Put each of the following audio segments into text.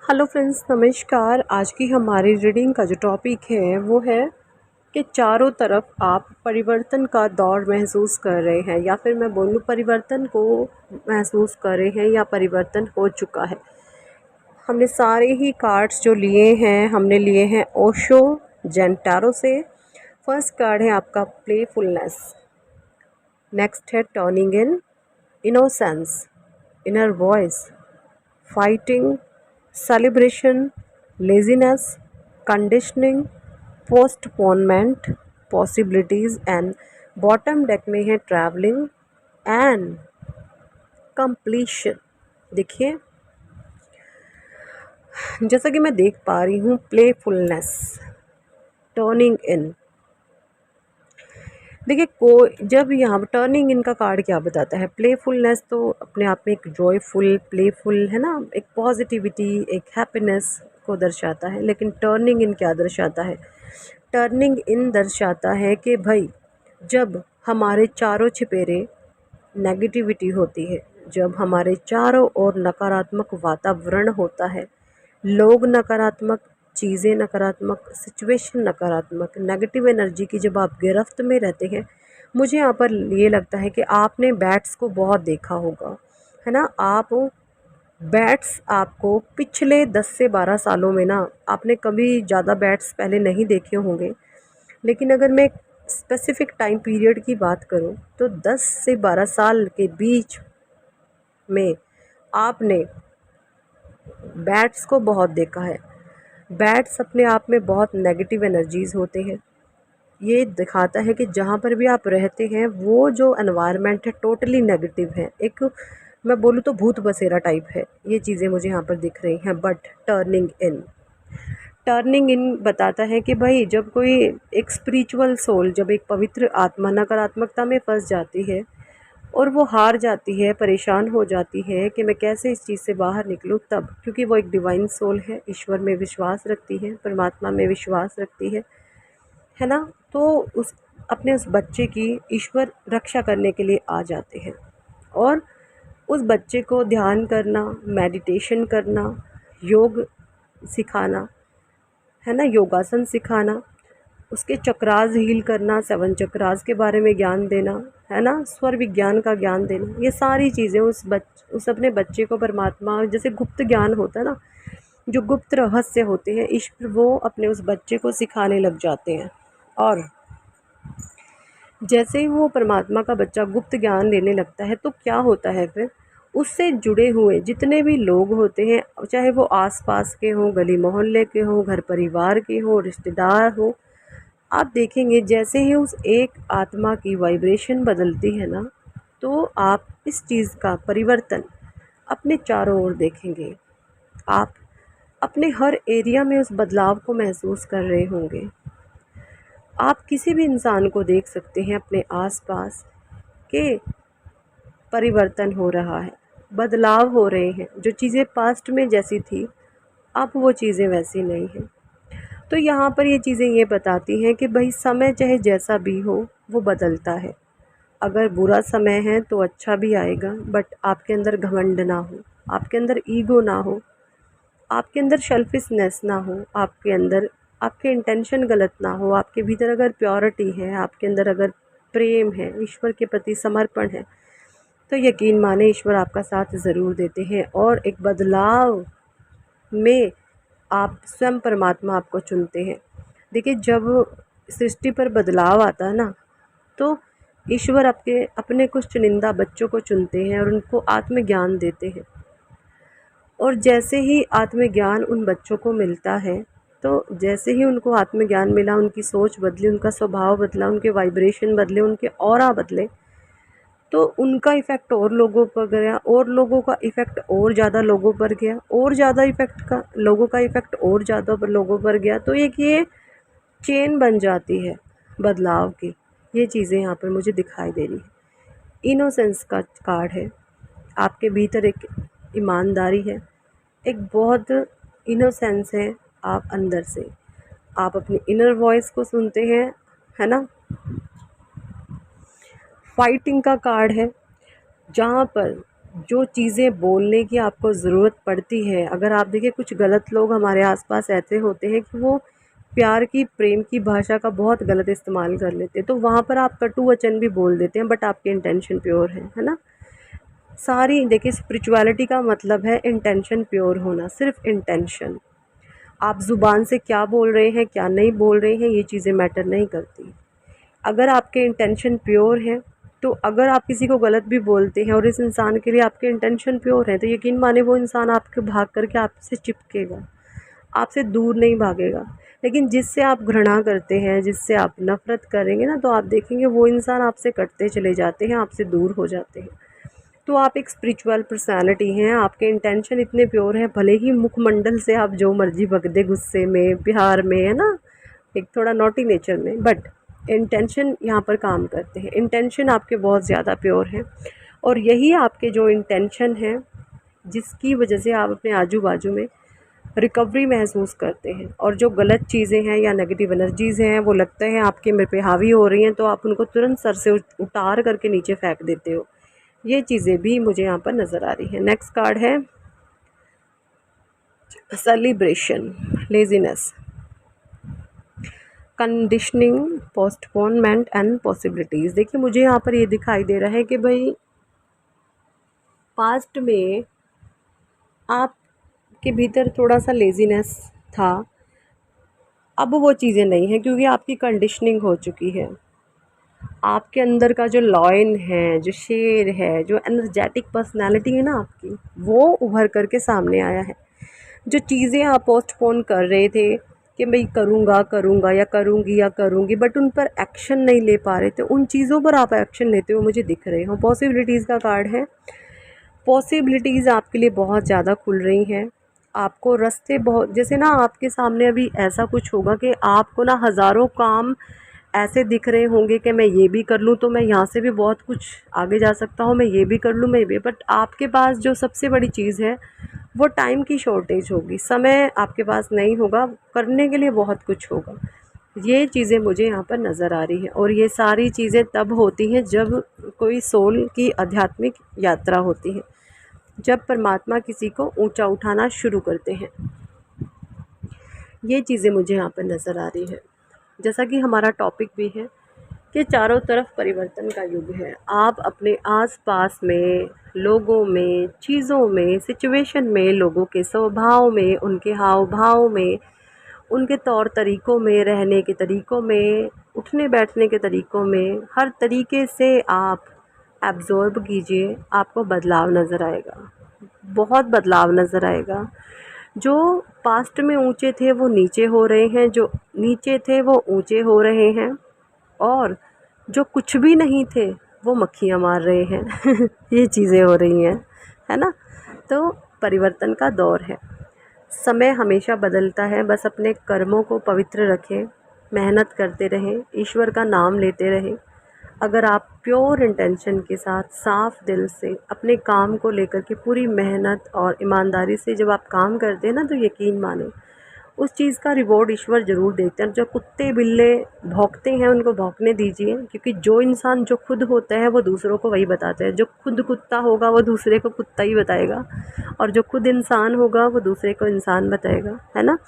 Hello friends, नमस्कार। आज की हमारी रीडिंग का जो टॉपिक है वो है कि चारों तरफ आप परिवर्तन का दौर महसूस कर रहे हैं, या फिर मैं बोलूँ परिवर्तन को महसूस कर रहे हैं या परिवर्तन हो चुका है। हमने सारे ही कार्ड्स जो लिए हैं, हमने लिए हैं ओशो जेंटारो से। फर्स्ट कार्ड है आपका प्लेफुलनेस, नेक्स्ट है turning in, innocence, inner voice, fighting, celebration, laziness, conditioning, postponement, possibilities and bottom deck में है ट्रैवलिंग एंड कंप्लीशन। देखिए, जैसा कि मैं देख पा रही हूँ प्लेफुलनेस, टर्निंग इन। देखिए, को जब यहाँ पर टर्निंग इन का कार्ड क्या बताता है, प्लेफुलनेस तो अपने आप में एक जॉयफुल, प्लेफुल है ना, एक पॉजिटिविटी, एक हैप्पीनेस को दर्शाता है। लेकिन टर्निंग इन क्या दर्शाता है? टर्निंग इन दर्शाता है कि भाई, जब हमारे चारों चुफेरे नेगेटिविटी होती है, जब हमारे चारों ओर नकारात्मक वातावरण होता है, लोग नकारात्मक, चीज़ें नकारात्मक, सिचुएशन नकारात्मक, नेगेटिव एनर्जी की जब आप गिरफ्त में रहते हैं, मुझे यहाँ पर ये लगता है कि आपने बैट्स को बहुत देखा होगा, है ना। आप बैट्स आपको पिछले 10 से 12 सालों में ना, आपने कभी ज़्यादा बैट्स पहले नहीं देखे होंगे। लेकिन अगर मैं स्पेसिफिक टाइम पीरियड की बात करूं तो 10 से 12 साल के बीच में आपने बैट्स को बहुत देखा है। बैट्स अपने आप में बहुत नेगेटिव एनर्जीज़ होते हैं। ये दिखाता है कि जहाँ पर भी आप रहते हैं वो जो एनवायरनमेंट है टोटली नेगेटिव है। एक मैं बोलूँ तो भूत बसेरा टाइप है। ये चीज़ें मुझे यहाँ पर दिख रही हैं। बट टर्निंग इन बताता है कि भाई, जब कोई एक स्पिरिचुअल सोल, जब एक पवित्र आत्मा नकारात्मकता में फंस जाती है और वो हार जाती है, परेशान हो जाती है कि मैं कैसे इस चीज़ से बाहर निकलूं, तब क्योंकि वो एक डिवाइन सोल है, ईश्वर में विश्वास रखती है, परमात्मा में विश्वास रखती है ना। तो उस अपने उस बच्चे की ईश्वर रक्षा करने के लिए आ जाते हैं और उस बच्चे को ध्यान करना, मेडिटेशन करना, योग सिखाना, है ना, योगासन सिखाना, उसके चक्रास हील करना, 7 चक्रास के बारे में ज्ञान देना, है ना, स्वर विज्ञान का ज्ञान देना, ये सारी चीज़ें उस अपने बच्चे को परमात्मा, जैसे गुप्त ज्ञान होता है ना, जो गुप्त रहस्य होते हैं, ईश्वर वो अपने उस बच्चे को सिखाने लग जाते हैं। और जैसे ही वो परमात्मा का बच्चा गुप्त ज्ञान लेने लगता है तो क्या होता है फिर, उससे जुड़े हुए जितने भी लोग होते हैं, चाहे वो आसपास के हों, गली मोहल्ले के हों, घर परिवार के हों, रिश्तेदार हों, आप देखेंगे जैसे ही उस एक आत्मा की वाइब्रेशन बदलती है ना, तो आप इस चीज़ का परिवर्तन अपने चारों ओर देखेंगे। आप अपने हर एरिया में उस बदलाव को महसूस कर रहे होंगे। आप किसी भी इंसान को देख सकते हैं अपने आसपास के परिवर्तन हो रहा है, बदलाव हो रहे हैं। जो चीज़ें पास्ट में जैसी थी, अब वो चीज़ें वैसी नहीं हैं। तो यहाँ पर ये चीज़ें ये बताती हैं कि भाई, समय चाहे जैसा भी हो, वो बदलता है। अगर बुरा समय है तो अच्छा भी आएगा, बट आपके अंदर घमंड ना हो, आपके अंदर ईगो ना हो, आपके अंदर सेल्फिशनेस ना हो, आपके अंदर आपके इंटेंशन गलत ना हो, आपके भीतर अगर प्योरिटी है, आपके अंदर अगर प्रेम है, ईश्वर के प्रति समर्पण है, तो यकीन माने ईश्वर आपका साथ ज़रूर देते हैं। और एक बदलाव में आप स्वयं परमात्मा आपको चुनते हैं। देखिए, जब सृष्टि पर बदलाव आता है ना, तो ईश्वर आपके अपने कुछ चुनिंदा बच्चों को चुनते हैं और उनको आत्मज्ञान देते हैं। और जैसे ही आत्मज्ञान उन बच्चों को मिलता है, तो जैसे ही उनको आत्मज्ञान मिला, उनकी सोच बदली, उनका स्वभाव बदला, उनके वाइब्रेशन बदले, उनके ऑरा बदले, तो उनका इफ़ेक्ट और लोगों पर गया, और लोगों का इफ़ेक्ट और ज़्यादा लोगों पर गया, और ज़्यादा इफ़ेक्ट का लोगों का इफ़ेक्ट और ज़्यादा लोगों पर गया। तो एक ये चेन बन जाती है बदलाव की। ये चीज़ें यहाँ पर मुझे दिखाई दे रही है। इनोसेंस का कार्ड है। आपके भीतर एक ईमानदारी है, एक बहुत इनोसेंस है। आप अंदर से आप अपनी इनर वॉइस को सुनते हैं, है ना। फाइटिंग का कार्ड है, जहाँ पर जो चीज़ें बोलने की आपको ज़रूरत पड़ती है, अगर आप देखिए कुछ गलत लोग हमारे आसपास ऐसे होते हैं कि वो प्यार की, प्रेम की भाषा का बहुत गलत इस्तेमाल कर लेते हैं, तो वहाँ पर आप कटु वचन भी बोल देते हैं, बट आपके इंटेंशन प्योर है ना। सारी देखिए स्पिरिचुअलिटी का मतलब है इंटेंशन प्योर होना, सिर्फ इंटेंशन। आप ज़ुबान से क्या बोल रहे हैं, क्या नहीं बोल रहे हैं, ये चीज़ें मैटर नहीं करती। अगर आपके इंटेंशन प्योर हैं, तो अगर आप किसी को गलत भी बोलते हैं और इस इंसान के लिए आपके इंटेंशन प्योर हैं, तो यकीन माने वो इंसान आपके भाग करके आपसे चिपकेगा, आपसे दूर नहीं भागेगा। लेकिन जिससे आप घृणा करते हैं, जिससे आप नफ़रत करेंगे ना, तो आप देखेंगे वो इंसान आपसे कटते चले जाते हैं, आपसे दूर हो जाते हैं। तो आप एक स्पिरिचुअल पर्सनालिटी हैं, आपके इंटेंशन इतने प्योर हैं, भले ही मुखमंडल से आप जो मर्जी बक दे, गुस्से में, प्यार में, है ना, एक थोड़ा नॉटी नेचर में, बट इंटेंशन यहाँ पर काम करते हैं। इंटेंशन आपके बहुत ज़्यादा प्योर हैं, और यही आपके जो इंटेंशन हैं जिसकी वजह से आप अपने आजू बाजू में रिकवरी महसूस करते हैं। और जो गलत चीज़ें हैं या नेगेटिव एनर्जीज़ हैं वो लगता है आपके मेरे पे हावी हो रही हैं, तो आप उनको तुरंत सर से उतार करके नीचे फेंक देते हो। ये चीज़ें भी मुझे यहाँ पर नज़र आ रही हैं। नेक्स्ट कार्ड है celebration, laziness, conditioning, postponement and possibilities. देखिए मुझे यहाँ पर ये दिखाई दे रहा है कि भाई पास्ट में आपके भीतर थोड़ा सा लेजीनेस था, अब वो चीज़ें नहीं हैं क्योंकि आपकी कंडीशनिंग हो चुकी है। आपके अंदर का जो लॉयन है, जो शेर है, जो एनर्जेटिक पर्सनालिटी है ना आपकी, वो उभर करके सामने आया है। जो चीज़ें आप पोस्टपोन कर रहे थे कि मैं करूँगा करूँगा या करूँगी या करूँगी, बट उन पर एक्शन नहीं ले पा रहे थे, उन चीज़ों पर आप एक्शन लेते हुए मुझे दिख रहे हो। पॉसिबिलिटीज़ का कार्ड है। पॉसिबिलिटीज़ आपके लिए बहुत ज़्यादा खुल रही हैं। आपको रास्ते बहुत, जैसे ना आपके सामने अभी ऐसा कुछ होगा कि आपको ना हज़ारों काम ऐसे दिख रहे होंगे कि मैं ये भी कर लूँ तो मैं यहाँ से भी बहुत कुछ आगे जा सकता हूँ, मैं ये भी कर लूँ, मैं ये भी, बट आपके पास जो सबसे बड़ी चीज़ है वो टाइम की शॉर्टेज होगी। समय आपके पास नहीं होगा, करने के लिए बहुत कुछ होगा। ये चीज़ें मुझे यहाँ पर नज़र आ रही हैं, और ये सारी चीज़ें तब होती हैं जब कोई सोल की आध्यात्मिक यात्रा होती है, जब परमात्मा किसी को ऊंचा उठाना शुरू करते हैं। ये चीज़ें मुझे यहाँ पर नज़र आ रही है। जैसा कि हमारा टॉपिक भी है कि चारों तरफ परिवर्तन का युग है। आप अपने आसपास में, लोगों में, चीज़ों में, सिचुएशन में, लोगों के स्वभाव में, उनके हाव भाव में, उनके तौर तरीक़ों में, रहने के तरीक़ों में, उठने बैठने के तरीक़ों में, हर तरीके से आप एब्ज़ॉर्ब कीजिए, आपको बदलाव नज़र आएगा, बहुत बदलाव नज़र आएगा। जो पास्ट में ऊंचे थे वो नीचे हो रहे हैं, जो नीचे थे वो ऊंचे हो रहे हैं, और जो कुछ भी नहीं थे वो मक्खियाँ मार रहे हैं ये चीज़ें हो रही हैं, है ना। तो परिवर्तन का दौर है, समय हमेशा बदलता है। बस अपने कर्मों को पवित्र रखें, मेहनत करते रहें, ईश्वर का नाम लेते रहें। अगर आप प्योर इंटेंशन के साथ, साफ दिल से अपने काम को लेकर के पूरी मेहनत और ईमानदारी से जब आप काम करते हैं ना, तो यकीन माने उस चीज़ का रिवॉर्ड ईश्वर ज़रूर देते हैं। जो कुत्ते बिल्ले भौंकते हैं उनको भौंकने दीजिए, क्योंकि जो इंसान जो खुद होता है वो दूसरों को वही बताता है। जो खुद कुत्ता होगा वो दूसरे को कुत्ता ही बताएगा, और जो खुद इंसान होगा वो दूसरे को इंसान बताएगा, है ना।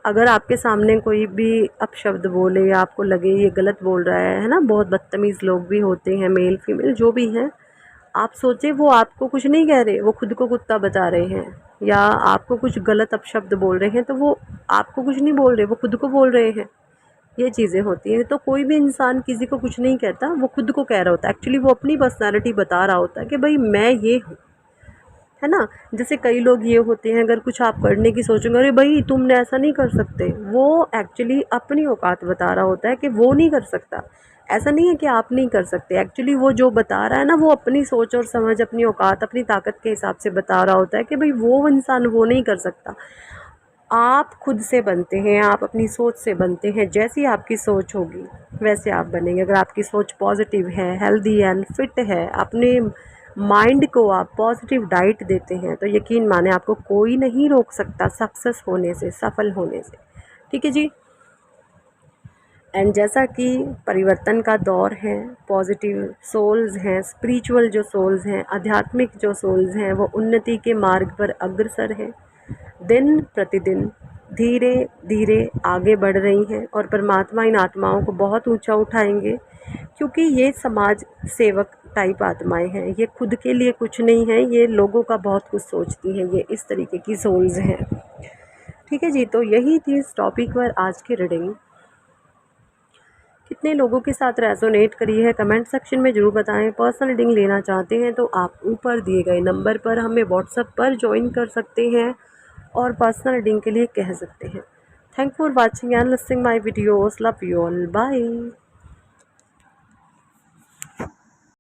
अगर आपके सामने कोई भी अपशब्द बोले या आपको लगे ये गलत बोल रहा है ना, बहुत बदतमीज़ लोग भी होते हैं, मेल फीमेल जो भी हैं, आप सोचें वो आपको कुछ नहीं कह रहे, वो खुद को कुत्ता बता रहे हैं, या आपको कुछ गलत अपशब्द बोल रहे हैं तो वो आपको कुछ नहीं बोल रहे, वो खुद को बोल रहे हैं। ये चीज़ें होती हैं। तो कोई भी इंसान किसी को कुछ नहीं कहता, वो खुद को कह रहा होता है। एक्चुअली वो अपनी पर्सनालिटी बता रहा होता है कि भाई मैं ये हूँ, है ना। जैसे कई लोग ये होते हैं, अगर कुछ आप करने की सोचेंगे, अरे भाई तुमने ऐसा नहीं कर सकते, वो एक्चुअली अपनी औकात बता रहा होता है कि वो नहीं कर सकता। ऐसा नहीं है कि आप नहीं कर सकते, एक्चुअली वो जो बता रहा है ना, वो अपनी सोच और समझ, अपनी औकात, अपनी ताकत के हिसाब से बता रहा होता है कि भाई वो इंसान वो नहीं कर सकता। आप खुद से बनते हैं, आप अपनी सोच से बनते हैं। जैसी आपकी सोच होगी वैसे आप बनेंगे। अगर आपकी सोच पॉजिटिव है, हेल्दी एंड फिट है, अपने माइंड को आप पॉजिटिव डाइट देते हैं, तो यकीन माने आपको कोई नहीं रोक सकता सक्सेस होने से, सफल होने से। ठीक है जी। एंड जैसा कि परिवर्तन का दौर है, पॉजिटिव सोल्स हैं, स्पिरिचुअल जो सोल्स हैं, आध्यात्मिक जो सोल्स हैं, वो उन्नति के मार्ग पर अग्रसर हैं, दिन प्रतिदिन धीरे धीरे आगे बढ़ रही हैं और परमात्मा इन आत्माओं को बहुत ऊंचा उठाएंगे, क्योंकि ये समाज सेवक टाइप आत्माएं हैं। ये खुद के लिए कुछ नहीं है, ये लोगों का बहुत कुछ सोचती हैं, ये इस तरीके की सोल्स हैं। ठीक है जी, तो यही थी इस टॉपिक पर आज की रीडिंग। कितने लोगों के साथ रेजोनेट करी है कमेंट सेक्शन में ज़रूर बताएं। पर्सनल रीडिंग लेना चाहते हैं तो आप ऊपर दिए गए नंबर पर हमें व्हाट्सएप पर ज्वाइन कर सकते हैं और पर्सनल रीडिंग के लिए कह सकते हैं। Thank for watching and listening my videos. Love you all, bye.